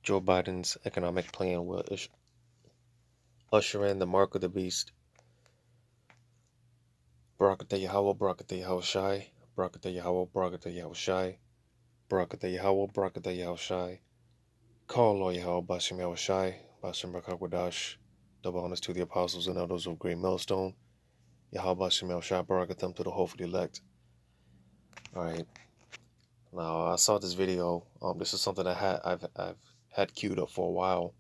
Joe Biden's economic plan will usher in the mark of the beast. Barakatah Yahweh, Barakatah Yahweh Shai, Barakatah Yahweh, Barakatah Yahweh Shai, Barakatah Yahweh, Barakatah Yahweh Shai. Call Lord Yahweh, Bashem Yahweh Shai, Bashem Rakakwadash. Double honors to the apostles and elders of Great Millstone. Yahweh Bashem Yahweh Shai, Barakatam to the hopefully elect. Alright. Now I saw this video. This is something I've had queued up for a while.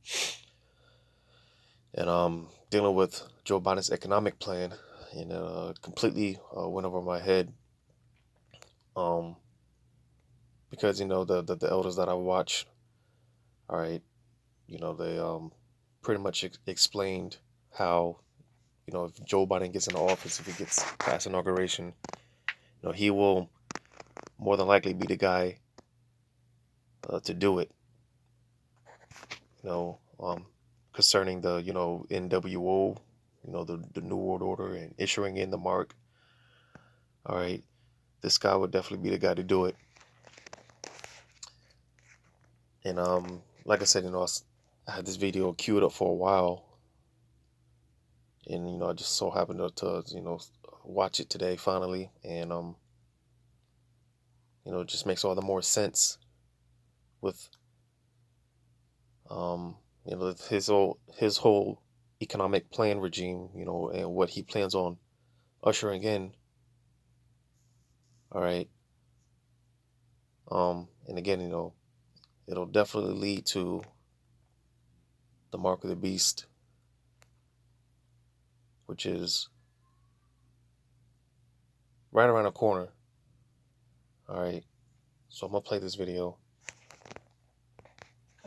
And dealing with Joe Biden's economic plan, and completely went over my head. Because the elders that I watch, all right, they pretty much explained how if Joe Biden gets into office, if he gets past inauguration, he will more than likely be the guy to do it. Concerning the NWO, the New World Order and issuing in the mark. All right, this guy would definitely be the guy to do it. And like I said, I had this video queued up for a while, and I just so happened to watch it today finally, and it just makes all the more sense with his whole economic plan regime, and what he plans on ushering in. All right. And again, it'll definitely lead to the mark of the beast, which is right around the corner. All right. So I'm going to play this video.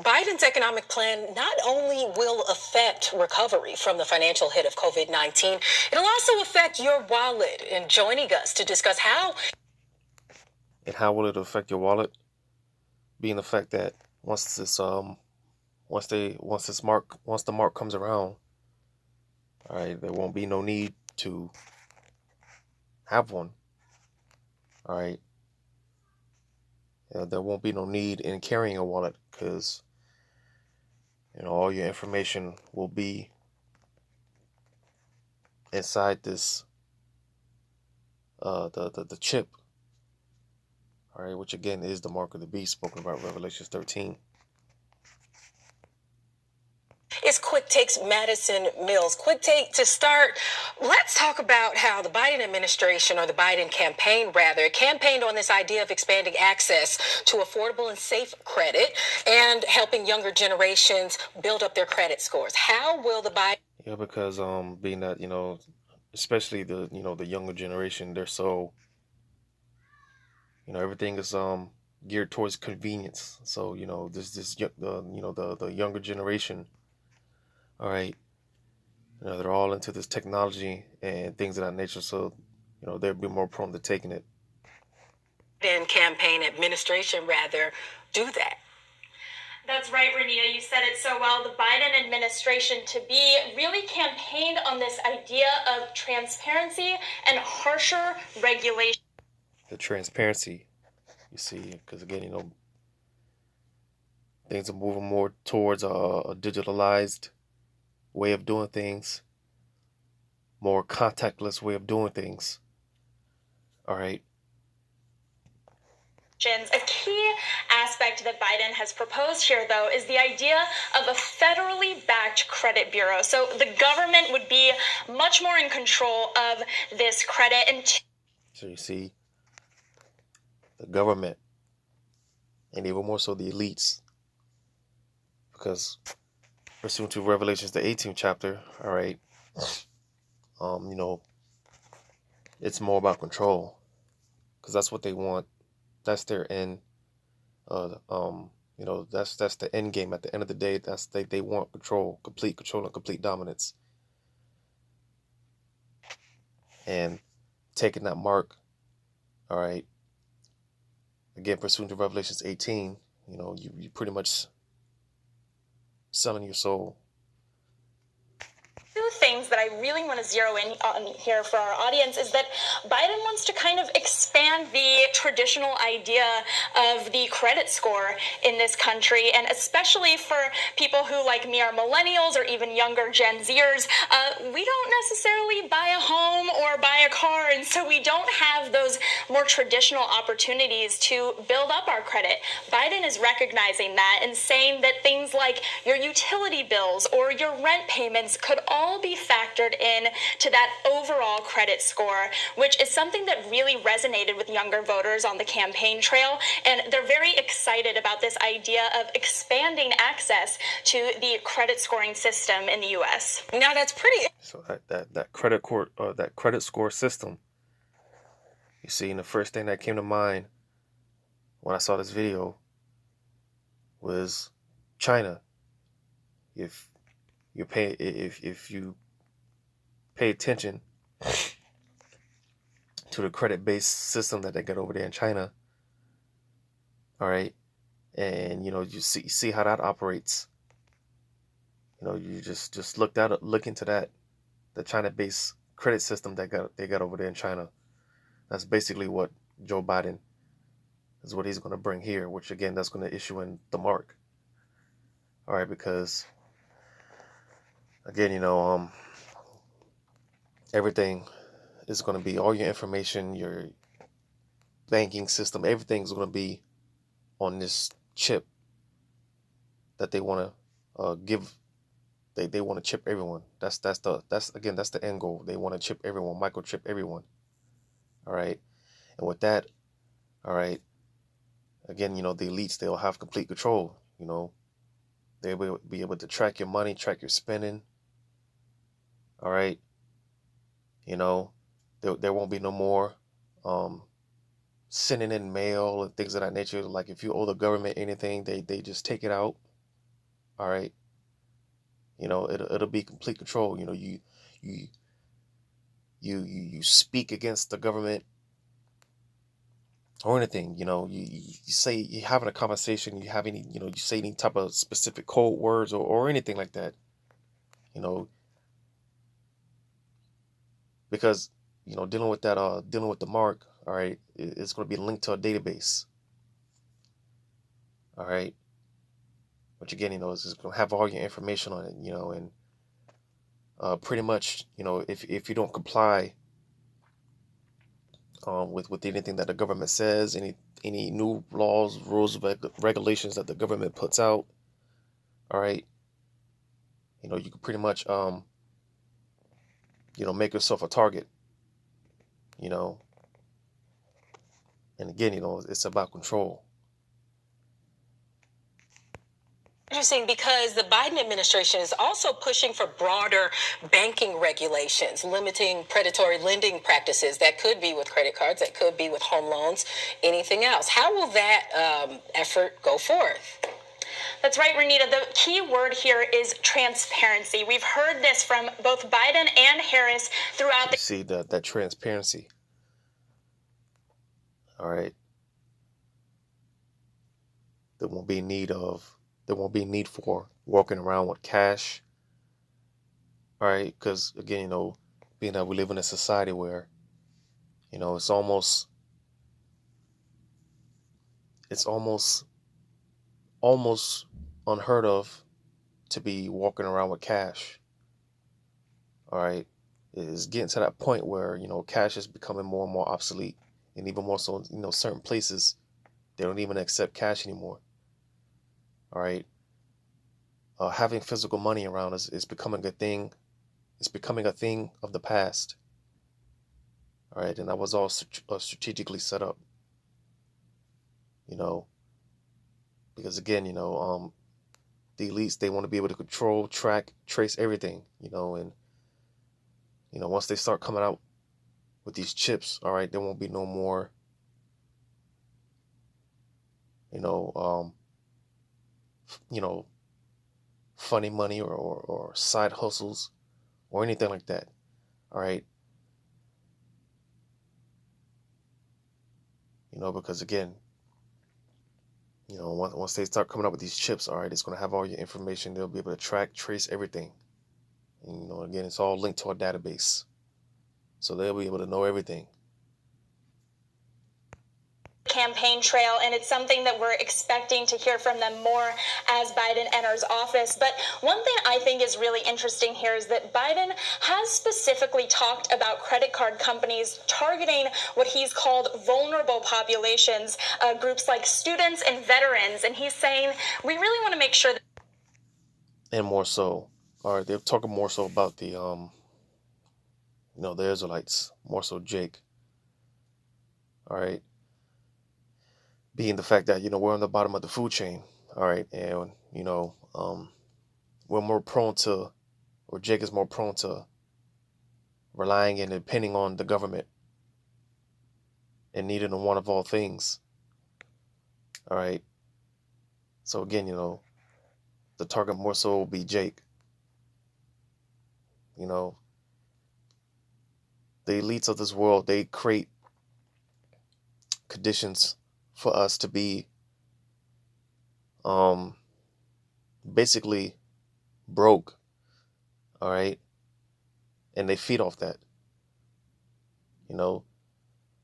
Biden's economic plan not only will affect recovery from the financial hit of COVID-19, it'll also affect your wallet. And joining us to discuss how. And how will it affect your wallet? Being the fact that once the mark comes around, all right, there won't be no need to have one. All right. There won't be no need in carrying a wallet, because all your information will be inside this the chip. All right, which again is the mark of the beast spoken about Revelation 13. It's Quick Takes Madison Mills. Quick Take to start. Let's talk about how the Biden administration, or the Biden campaign rather, campaigned on this idea of expanding access to affordable and safe credit and helping younger generations build up their credit scores. How will the Biden? Yeah, because being that especially the the younger generation, they're so everything is geared towards convenience. So the younger generation, all right, they're all into this technology and things of that nature. So they'll be more prone to taking it. And campaign administration rather do that. That's right, Renita. You said it so well. The Biden administration to be really campaigned on this idea of transparency and harsher regulation. The transparency, you see, because again, things are moving more towards a digitalized way of doing things, more contactless way of doing things. All right. A key aspect that Biden has proposed here, though, is the idea of a federally backed credit bureau. So the government would be much more in control of this credit. So you see, the government, and even more so the elites, because pursuant to Revelations, the 18th chapter, all right, it's more about control, because that's what they want. That's their end. That's the end game. At the end of the day, they want control, complete control, and complete dominance. And taking that mark, all right. Again, pursuant to Revelations 18, you pretty much selling your soul. Two things that I really want to zero in on here for our audience is that Biden wants to kind of expand the traditional idea of the credit score in this country, and especially for people who, like me, are millennials or even younger Gen Zers, we don't necessarily buy a home or buy a car, and so we don't have those more traditional opportunities to build up our credit. Biden is recognizing that and saying that things like your utility bills or your rent payments could all be factored in to that overall credit score, which is something that really resonated with younger voters on the campaign trail. And they're very excited about this idea of expanding access to the credit scoring system in the U.S. Now, that's pretty. So that credit score system. You see, and the first thing that came to mind when I saw this video was China. If you pay attention to the credit-based system that they got over there in China, all right, and you see how that operates. You just look into that, the China-based credit system that they got over there in China. That's basically what Joe Biden is what he's going to bring here, which again, that's going to issue in the mark. All right, because again, everything is going to be, all your information, your banking system, everything's going to be on this chip that they want to give. They want to chip everyone. That's the end goal. They want to chip everyone, microchip everyone. All right, and with that, all right, again, the elites, they'll have complete control. They will be able to track your money, track your spending. All right. There won't be no more sending in mail and things of that nature. Like if you owe the government anything, they just take it out. All right. It'll be complete control. You speak against the government or anything. You say you're having a conversation, you have any, you say any type of specific code words or anything like that. Because dealing with the mark, all right, it's going to be linked to a database. All right, which again, it's just going to have all your information on it. And pretty much, if you don't comply with anything that the government says, any new laws, rules, regulations that the government puts out, all right, you can pretty much make yourself a target. And again, it's about control. Interesting, because the Biden administration is also pushing for broader banking regulations, limiting predatory lending practices. That could be with credit cards, that could be with home loans, anything else. How will that effort go forth? That's right, Renita. The key word here is transparency. We've heard this from both Biden and Harris throughout You see that transparency. All right. There won't be need for walking around with cash. All right, because again, being that we live in a society where, it's almost unheard of to be walking around with cash. All right, it's getting to that point where cash is becoming more and more obsolete, and even more so, certain places they don't even accept cash anymore. All right, having physical money around is becoming a thing. It's becoming a thing of the past. All right, and that was all strategically set up. Because again, the elites, they want to be able to control, track, trace everything. And once they start coming out with these chips, all right, there won't be no more, funny money or side hustles or anything like that. All right. Because again, once they start coming up with these chips, all right, it's going to have all your information. They'll be able to track, trace everything. And, you know, again, it's all linked to our database. So they'll be able to know everything. Campaign trail, and it's something that we're expecting to hear from them more as Biden enters office. But one thing I think is really interesting here is that Biden has specifically talked about credit card companies targeting what he's called vulnerable populations, groups like students and veterans, and he's saying we really want to make sure that. And more so, all right, they're talking more so about the you know, the Israelites, more so Jake. All right, being the fact that, you know, we're on the bottom of the food chain. All right, and you know, we're more prone to, or Jake is more prone to relying and depending on the government and needing the one of all things. All right, so again, you know, the target more so will be Jake. You know, the elites of this world, they create conditions for us to be basically broke. All right, and they feed off that. You know,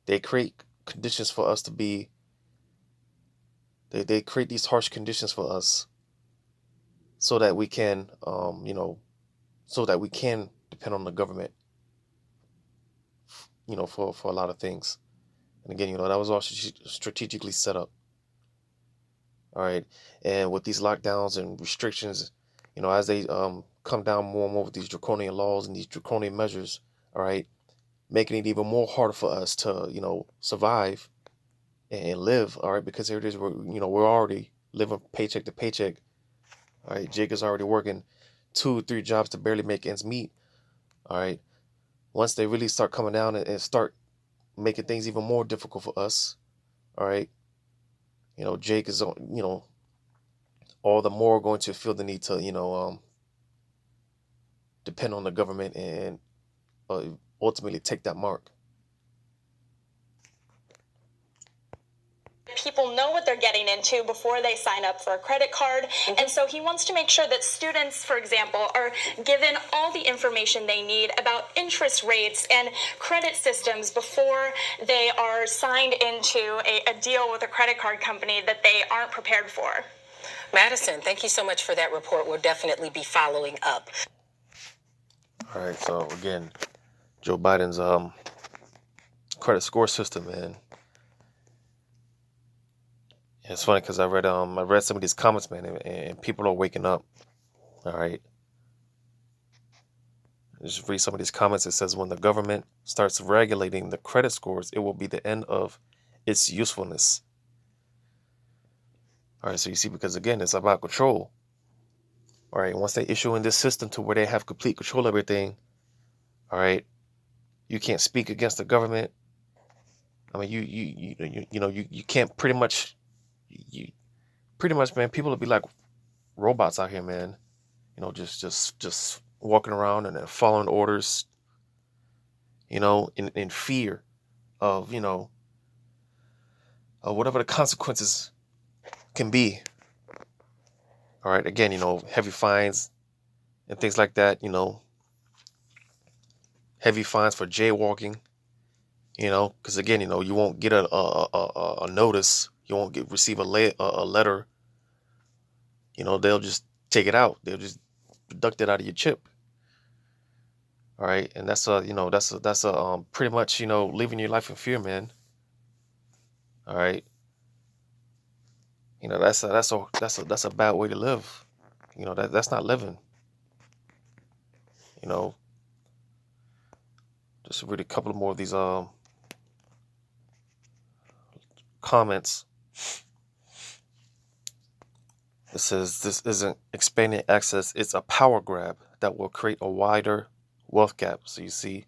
they create conditions for us to be, they create these harsh conditions for us so that we can you know, so that we can depend on the government, you know, for a lot of things. And again, you know, that was all strategically set up. All right, and with these lockdowns and restrictions, you know, as they come down more and more with these draconian laws and these draconian measures, all right, making it even more harder for us to, you know, survive and live. All right, because here it is, you know, we're already living paycheck to paycheck. All right, Jake is already working 2-3 jobs to barely make ends meet. All right, once they really start coming down and start making things even more difficult for us, all right, you know, Jake is, you know, all the more going to feel the need to, you know, depend on the government and ultimately take that mark. People know what they're getting into before they sign up for a credit card. And so he wants to make sure that students, for example, are given all the information they need about interest rates and credit systems before they are signed into a deal with a credit card company that they aren't prepared for. Madison, thank you so much for that report. We'll definitely be following up. All right, so again, Joe Biden's credit score system, man. It's funny because I read some of these comments, man, and people are waking up. All right, just read some of these comments. It says when the government starts regulating the credit scores, it will be the end of its usefulness. All right, so you see, because again, it's about control. All right, once they issue in this system to where they have complete control of everything, all right, you can't speak against the government. I mean, you can't pretty much, man. People will be like robots out here, man. You know, just walking around and following orders. You know, in fear of, you know, whatever the consequences can be. All right, again, you know, heavy fines and things like that. You know, heavy fines for jaywalking. You know, because again, you know, you won't get a notice. You won't receive a letter. You know, they'll just take it out. They'll just deduct it out of your chip. All right, and that's you know, that's pretty much, you know, living your life in fear, man. All right, you know, that's a bad way to live. You know, that's not living. You know, just read a couple more of these comments. It says this isn't expanding access, it's a power grab that will create a wider wealth gap. So you see,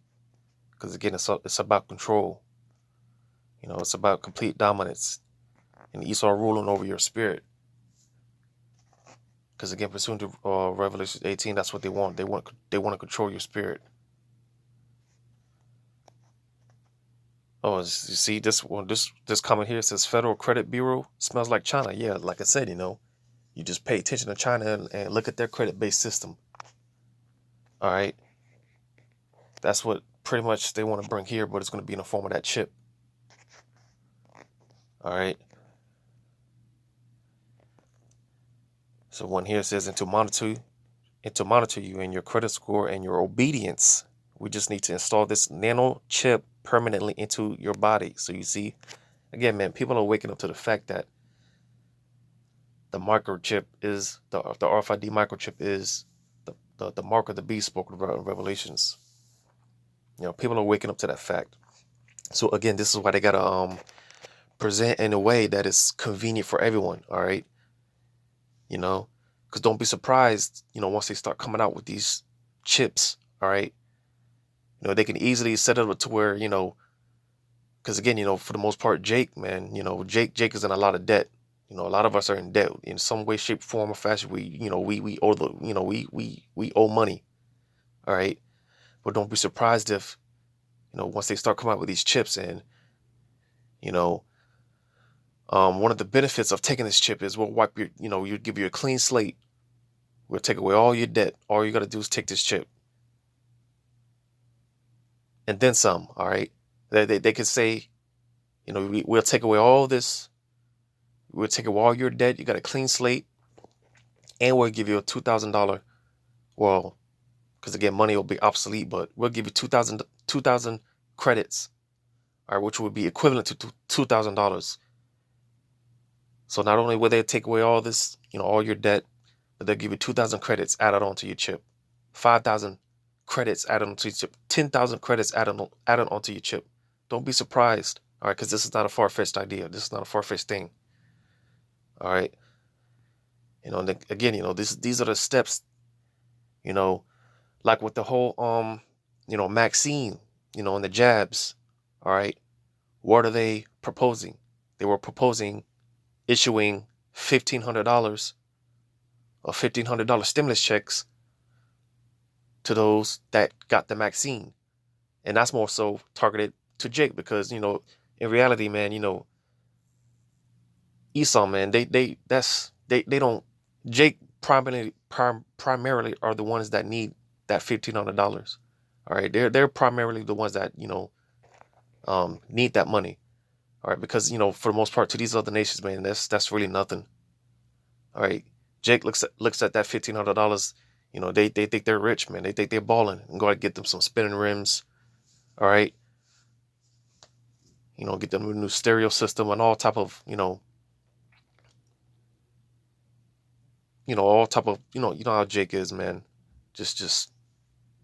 because again, it's about control. You know, it's about complete dominance and Esau ruling over your spirit. Because again, pursuant to Revelation 18, that's what they want. They want to control your spirit. Oh, you see this one? This comment here says Federal Credit Bureau smells like China. Yeah, like I said, you know, you just pay attention to China and look at their credit-based system. All right. That's what pretty much they want to bring here, but it's going to be in the form of that chip. All right. So one here says, and to monitor you and your credit score and your obedience, we just need to install this nano chip permanently into your body. So you see, again, man, people are waking up to the fact that the microchip is the RFID microchip is the mark of the beast spoken about in Revelations. You know, people are waking up to that fact. So again, this is why they gotta present in a way that is convenient for everyone. All right, you know, because don't be surprised, you know, once they start coming out with these chips. All right, you know, they can easily set it up to where, you know, because again, you know, for the most part, Jake, man, you know, Jake is in a lot of debt. You know, a lot of us are in debt in some way, shape, form, or fashion. We owe the, you know, we owe money. All right, but don't be surprised if, you know, once they start coming out with these chips, and you know, one of the benefits of taking this chip is we'll wipe your, you know, you give you a clean slate. We'll take away all your debt. All you got to do is take this chip, and then some. All right, they could say, you know, we'll take away all this. We'll take away all your debt. You got a clean slate, and we'll give you a $2,000. Well, because again, money will be obsolete, but we'll give you 2,000 credits, all right, which would be equivalent to $2,000. So not only will they take away all this, you know, all your debt, but they'll give you 2,000 credits added onto your chip, 5,000 credits added onto your chip, 10,000 credits added onto your chip. Don't be surprised, all right, because this is not a far-fetched idea. This is not a far-fetched thing. All right, you know, and again, you know, these are the steps, you know, like with the whole you know, vaccine, you know, and the jabs. All right, what are they proposing? They were proposing issuing $1,500 or $1,500 stimulus checks to those that got the vaccine, and that's more so targeted to Jake because, you know, in reality, man, you know, Esau, man, they don't. Jake primarily are the ones that need that $1,500. All right, they're primarily the ones that, you know, need that money. All right, because, you know, for the most part, to these other nations, man, that's really nothing. All right, Jake looks at that $1,500. You know, they think they're rich, man. They think they're balling, and go out and get them some spinning rims. All right, you know, get them a new stereo system and all type of, you know, all type of, you know how Jake is, man. Just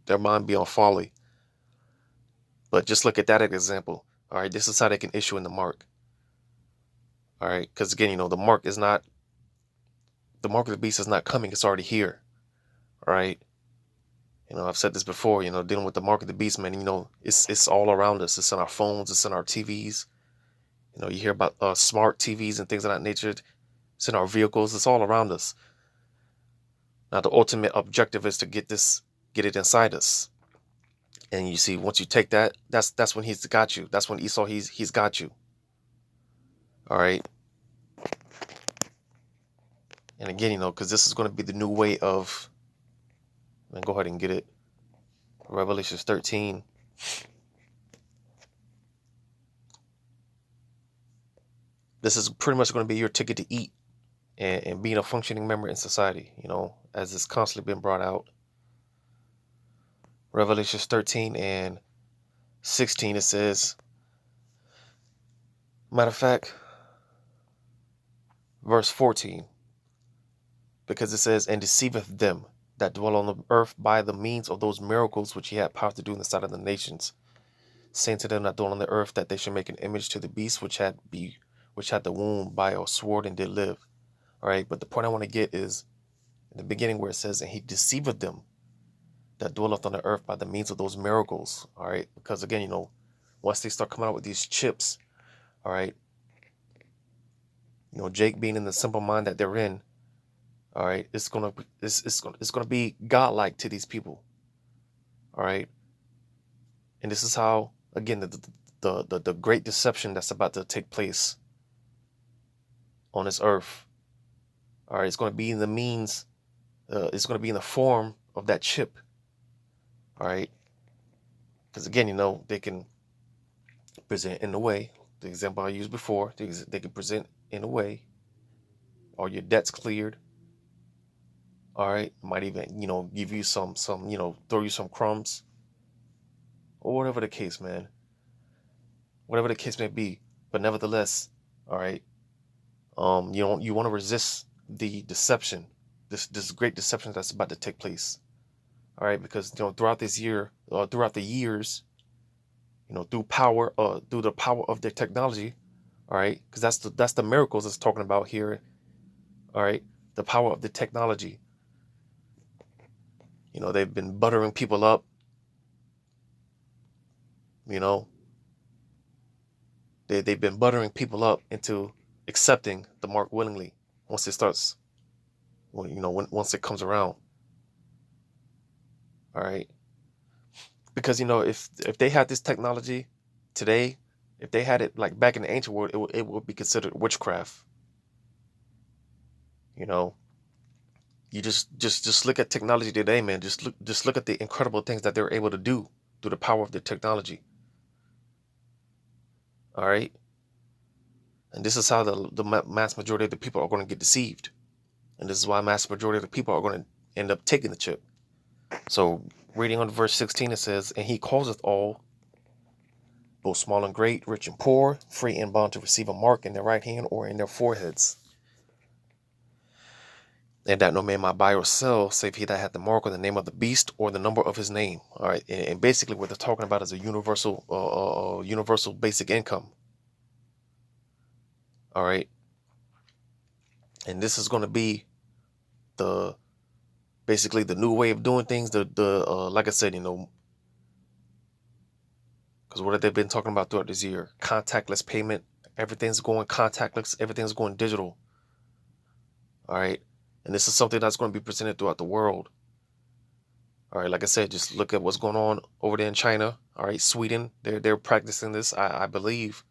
their mind be on folly. But just look at that example. All right, this is how they can issue in the mark. All right, because again, you know, the mark of the beast is not coming; it's already here. All right, you know, I've said this before. You know, dealing with the mark of the beast, man. You know, it's all around us. It's in our phones. It's in our TVs. You know, you hear about smart TVs and things of that nature. It's in our vehicles. It's all around us. Now, the ultimate objective is to get it inside us. And you see, once you take that, that's when he's got you. That's when Esau he's got you. All right. And again, you know, because this is going to be the new way of. Man, go ahead and get it. Revelations 13. This is pretty much going to be your ticket to eat and being a functioning member in society, you know, as it's constantly been brought out. Revelations 13 and 16, it says, matter of fact, verse 14, because it says, and deceiveth them that dwell on the earth by the means of those miracles which he had power to do in the sight of the nations, saying to them that dwell on the earth that they should make an image to the beast which had the wound by a sword and did live. All right, but the point I want to get is in the beginning where it says, and he deceiveth them that dwelleth on the earth by the means of those miracles. All right, because again, you know, once they start coming out with these chips, all right, you know, Jake being in the simple mind that they're in, all right, it's gonna be godlike to these people. All right, and this is how, again, the great deception that's about to take place on this earth. All right, it's going to be in the means. It's going to be in the form of that chip. All right. Because again, you know, they can present in a way, the example I used before, they can present in a way, or your debt's cleared. All right. Might even, you know, give you some, you know, throw you some crumbs, or whatever the case, man. Whatever the case may be. But nevertheless, all right, you want to resist the deception, this great deception that's about to take place. All right, because you know throughout this year, throughout the years, you know, through the power of their technology, all right, because that's the miracles it's talking about here. All right, the power of the technology. You know, they've been buttering people up. You know, they've been buttering people up into accepting the mark willingly once it starts. Once it comes around. All right, because you know if they had this technology today, if they had it like back in the ancient world, it would be considered witchcraft. You know, you just look at technology today, man. Just look at the incredible things that they're able to do through the power of the technology. All right, and this is how the mass majority of the people are going to get deceived, and this is why mass majority of the people are going to end up taking the chip. So reading on verse 16, it says, "And he causeth all, both small and great, rich and poor, free and bond, to receive a mark in their right hand or in their foreheads. And that no man might buy or sell, save he that hath the mark or the name of the beast or the number of his name." All right, and basically what they're talking about is a universal basic income. All right, and this is going to be the basically the new way of doing things. Like I said, you know, because what have they been talking about throughout this year? Contactless payment. Everything's going contactless. Everything's going digital. All right. And this is something that's going to be presented throughout the world. All right. Like I said, just look at what's going on over there in China. All right. Sweden, they're practicing this. I believe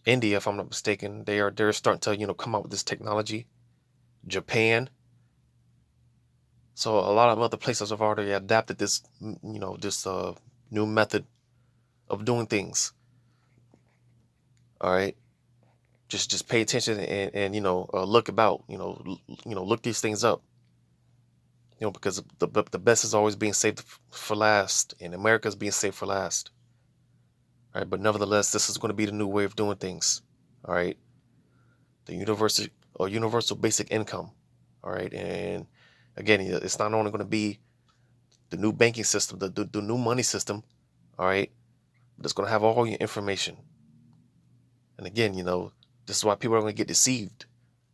India, if I'm not mistaken, they're starting to, you know, come out with this technology. Japan. So a lot of other places have already adapted this, you know, this new method of doing things. All right. Just pay attention and you know, look about, look these things up. You know, because the best is always being saved for last, and America's being saved for last. All right, but nevertheless, this is going to be the new way of doing things. All right, the universal basic income. All right, and again, it's not only going to be the new banking system, the new money system. All right, but it's going to have all your information. And again, you know, this is why people are going to get deceived.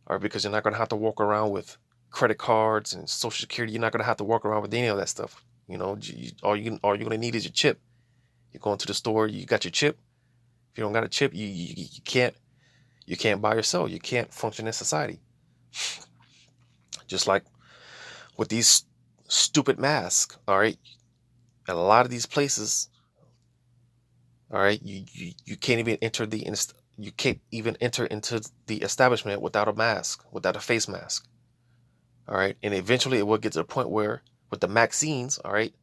All right, because you're not going to have to walk around with credit cards and social security. You're not going to have to walk around with any of that stuff. You know, all you're going to need is your chip. You go into the store, you got your chip. If you don't got a chip, you can't buy or sell. You can't function in society. Just like with these stupid masks. All right, at a lot of these places, all right, you can't even enter into the establishment without a mask, without a face mask. All right, and eventually it will get to the point where with the vaccines, all right,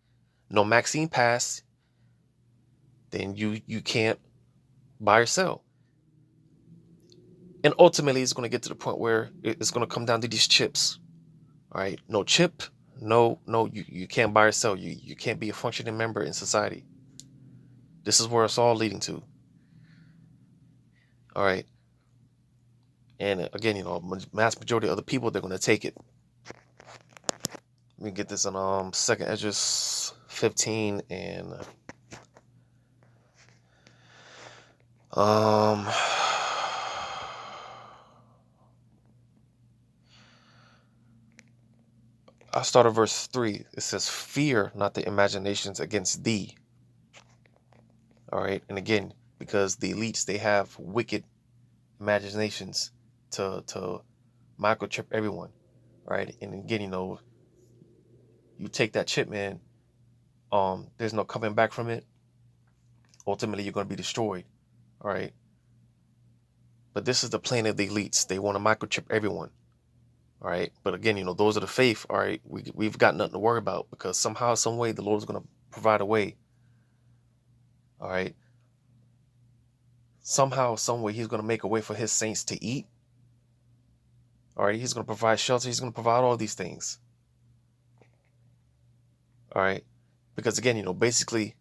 no vaccine pass, then you can't buy or sell. And ultimately it's going to get to the point where it's going to come down to these chips. All right, no chip, no, you can't buy or sell. You can't be a functioning member in society. This is where it's all leading to. All right, and again, you know, mass majority of the people, they're going to take it. Let me get this on 2nd Esdras 15 and I start at verse 3. It says, "Fear not the imaginations against thee." All right, and again, because the elites, they have wicked imaginations to microchip everyone, right? And again, you know, you take that chip, man. There's no coming back from it. Ultimately, you're going to be destroyed. All right. But this is the plan of the elites. They want to microchip everyone. All right. But again, those of the faith, all right, we've got nothing to worry about, because somehow, some way, the Lord is going to provide a way. All right. Somehow, some way, he's going to make a way for his saints to eat. All right. He's going to provide shelter. He's going to provide all these things. All right. Because again, basically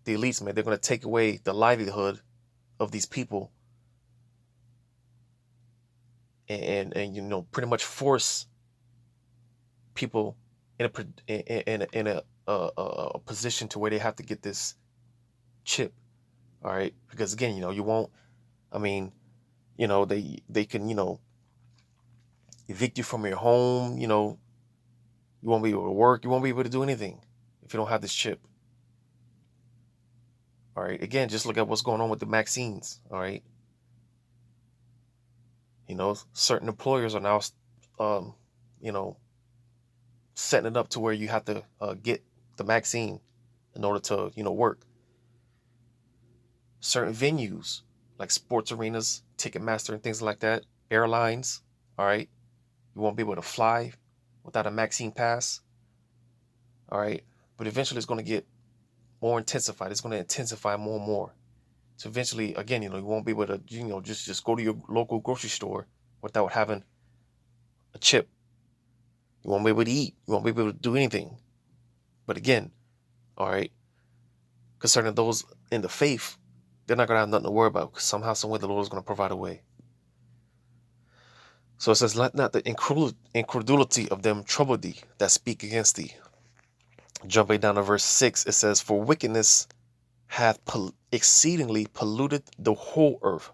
the elites, man, they're going to take away the livelihood of these people and pretty much force people in a position to where they have to get this chip. All right. Because again, you won't, I mean, they can, evict you from your home. You won't be able to work. You won't be able to do anything if you don't have this chip. All right. Again, just look at what's going on with the vaccines. All right. Certain employers are now, setting it up to where you have to get the vaccine in order to, work. Certain venues like sports arenas, Ticketmaster, and things like that, airlines. All right. You won't be able to fly without a vaccine pass. All right. But eventually it's going to get more intensified. It's going to intensify more and more. So eventually, again, you won't be able to, just go to your local grocery store without having a chip. You won't be able to eat. You won't be able to do anything. But again, all right, concerning those in the faith, they're not going to have nothing to worry about, because somehow, some way, the Lord is going to provide a way. So it says, let not the incredulity of them trouble thee that speak against thee. Jumping down to verse 6, it says, for wickedness hath exceedingly polluted the whole earth,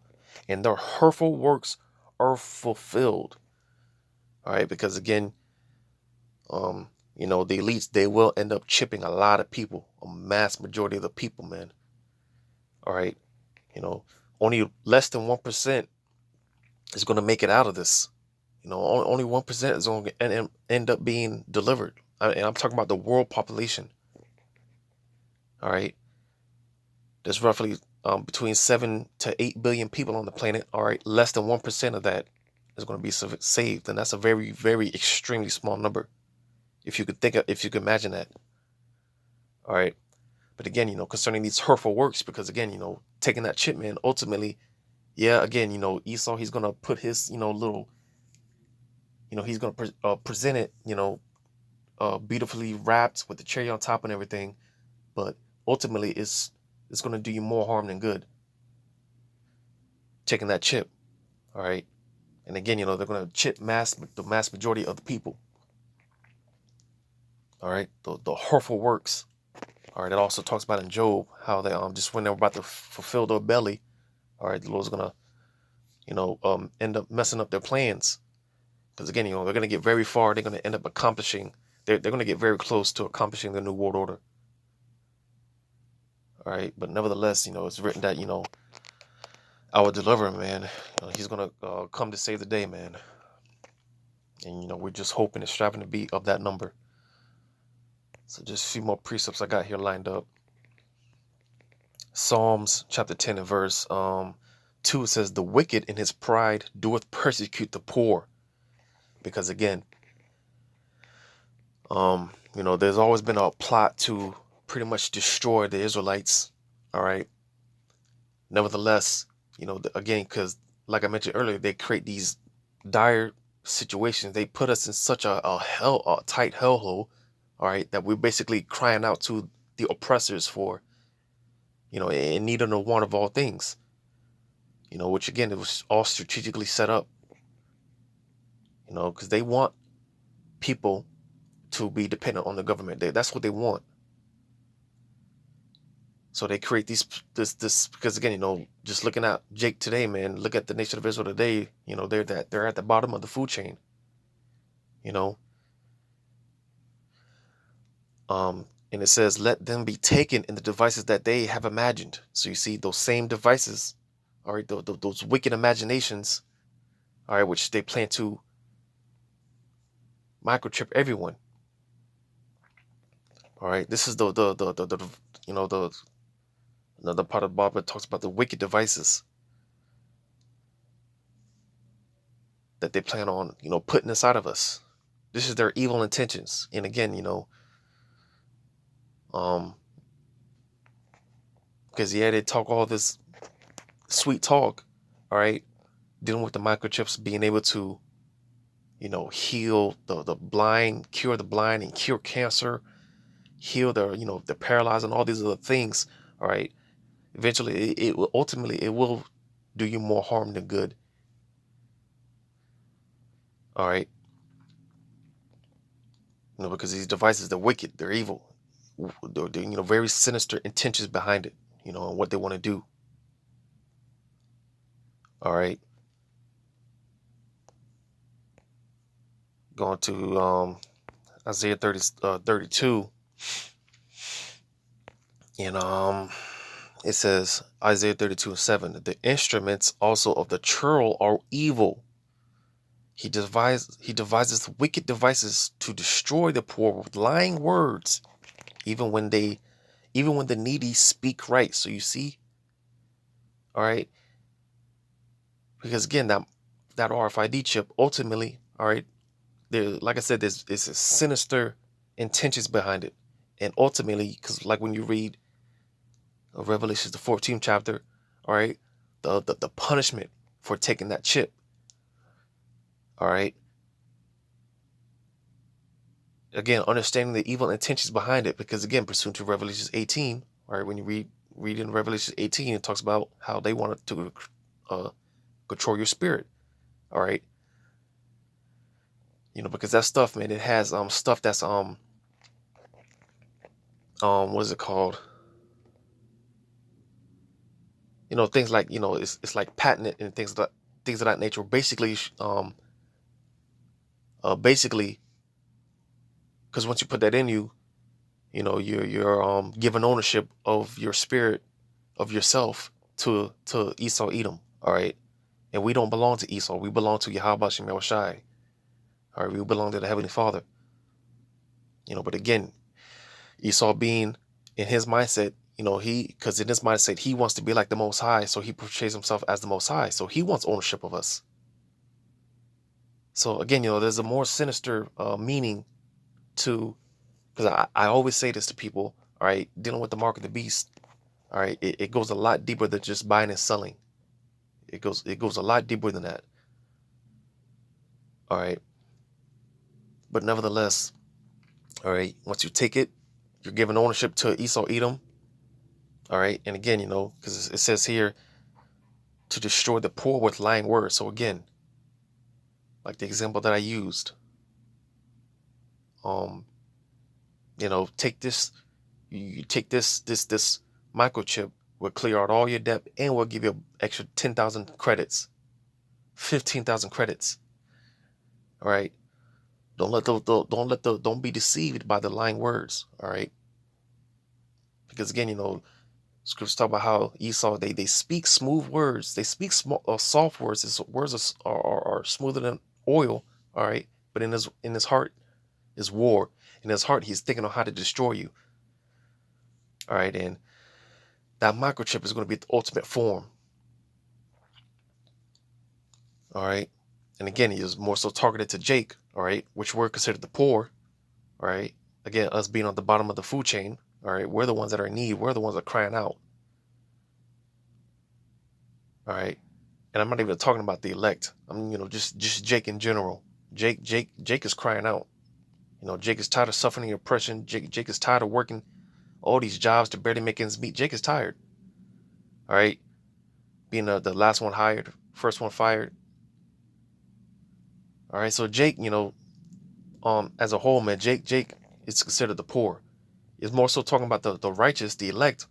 and their hurtful works are fulfilled. All right, because again, the elites, they will end up chipping a lot of people, a mass majority of the people, man. All right, only less than 1% is going to make it out of this. Only 1% is going to end up being delivered. And I'm talking about the world population. All right. There's roughly between 7 to 8 billion people on the planet. All right. Less than 1% of that is going to be saved. And that's a very, very extremely small number. If you could imagine that. All right. But again, concerning these hurtful works, because again, taking that chip, man, ultimately, yeah, again, Esau, he's going to put his, little, he's going to present it, beautifully wrapped with the cherry on top and everything. But ultimately, it's going to do you more harm than good, taking that chip. All right. And again, they're going to chip the mass majority of the people. All right. The hurtful works. All right. It also talks about in Job how they just when they're about to fulfill their belly. All right. The Lord's going to, end up messing up their plans. Because again, they're going to get very far. They're going to end up accomplishing. They're going to get very close to accomplishing the New World Order. All right. But nevertheless, it's written that, our deliverer, man, he's going to come to save the day, man. And, we're just hoping and striving to be of that number. So just a few more precepts I got here lined up. Psalms chapter 10 and verse 2 says, the wicked in his pride doeth persecute the poor. Because again, there's always been a plot to pretty much destroy the Israelites. All right. Nevertheless, again, because like I mentioned earlier, they create these dire situations. They put us in such a tight hellhole. All right. That we're basically crying out to the oppressors for, in need of the want of all things, which again, it was all strategically set up, because they want people to be dependent on the government. That's what they want. So they create this because again, just looking at Jake today, man, look at the nation of Israel today, they're at the bottom of the food chain, and it says, let them be taken in the devices that they have imagined. So you see those same devices, all right, those wicked imaginations, all right, which they plan to microchip everyone. All right, this is the another part of the Bible that talks about the wicked devices. that they plan on, putting inside of us. This is their evil intentions. And again, because they talk all this sweet talk, all right, dealing with the microchips, being able to, heal the blind, cure the blind, and cure cancer, heal the paralyzed, and all these other things, all right. Eventually, it will ultimately do you more harm than good, all right. Because these devices, they're wicked, they're evil, they're very sinister intentions behind it, and what they want to do, all right. Going to Isaiah 32, and it says, Isaiah 32:7, the instruments also of the churl are evil. He devises wicked devices to destroy the poor with lying words, even when the needy speak right. So you see, all right, because again, that RFID chip ultimately, all right, there, like I said, there's a sinister intentions behind it, and ultimately, because like when you read Revelation, the 14th chapter, all right, the punishment for taking that chip, all right. Again, understanding the evil intentions behind it, because again, pursuant to Revelation 18, all right, when you read in Revelation 18, it talks about how they wanted to control your spirit, all right. Because that stuff, man, it has stuff that's what is it called? Things like, it's like patented and things of that nature. Basically, because once you put that in you, you're giving ownership of your spirit, of yourself, to Esau Edom, all right. And we don't belong to Esau. We belong to Yahweh Shem Yahushai. All right, we belong to the Heavenly Father. But again, Esau being in his mindset, because in his mindset, he wants to be like the Most High, so he portrays himself as the Most High. So he wants ownership of us. So again, there's a more sinister meaning to, because I always say this to people, all right, dealing with the mark of the beast, all right, it goes a lot deeper than just buying and selling. It goes a lot deeper than that. All right. But nevertheless, all right, once you take it, you're giving ownership to Esau Edom. All right. And again, because it says here to destroy the poor with lying words. So again, like the example that I used, take this, you take this microchip, will clear out all your debt, and will give you an extra 10,000 credits, 15,000 credits. All right. Don't be deceived by the lying words. All right. Because again, scriptures talk about how Esau, they speak smooth words. They speak soft words. His words are smoother than oil. All right. But in his heart is war. In his heart, he's thinking on how to destroy you. All right. And that microchip is going to be the ultimate form. All right. And again, he is more so targeted to Jake. All right. Which we're considered the poor. All right. Again, us being on the bottom of the food chain. All right. We're the ones that are in need. We're the ones that are crying out. All right. And I'm not even talking about the elect. I'm, just Jake in general. Jake is crying out. Jake is tired of suffering oppression. Jake is tired of working all these jobs to barely make ends meet. Jake is tired. All right. Being the last one hired, first one fired. All right. So Jake, as a whole, man, Jake is considered the poor. It's more so talking about the righteous, the elect.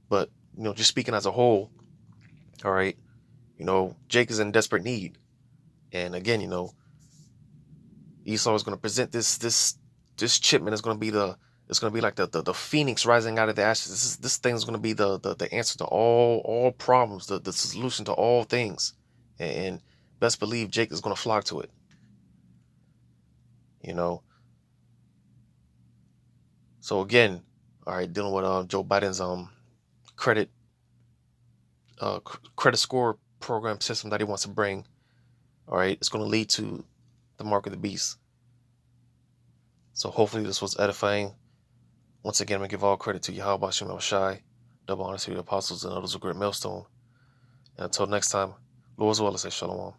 But, just speaking as a whole, all right, Jake is in desperate need. And again, Esau is going to present this chip, man. It's going to be like the phoenix rising out of the ashes. This thing is going to be the answer to all problems, the solution to all things. And best believe Jake is going to flock to it. So again, all right, dealing with Joe Biden's credit score program system that he wants to bring. All right, it's going to lead to the mark of the beast. So hopefully this was edifying. Once again, I'm going to give all credit to Yahweh Bashem El Shai, double honor to the apostles and others of great millstone. And until next time, Lord's will, I say shalom.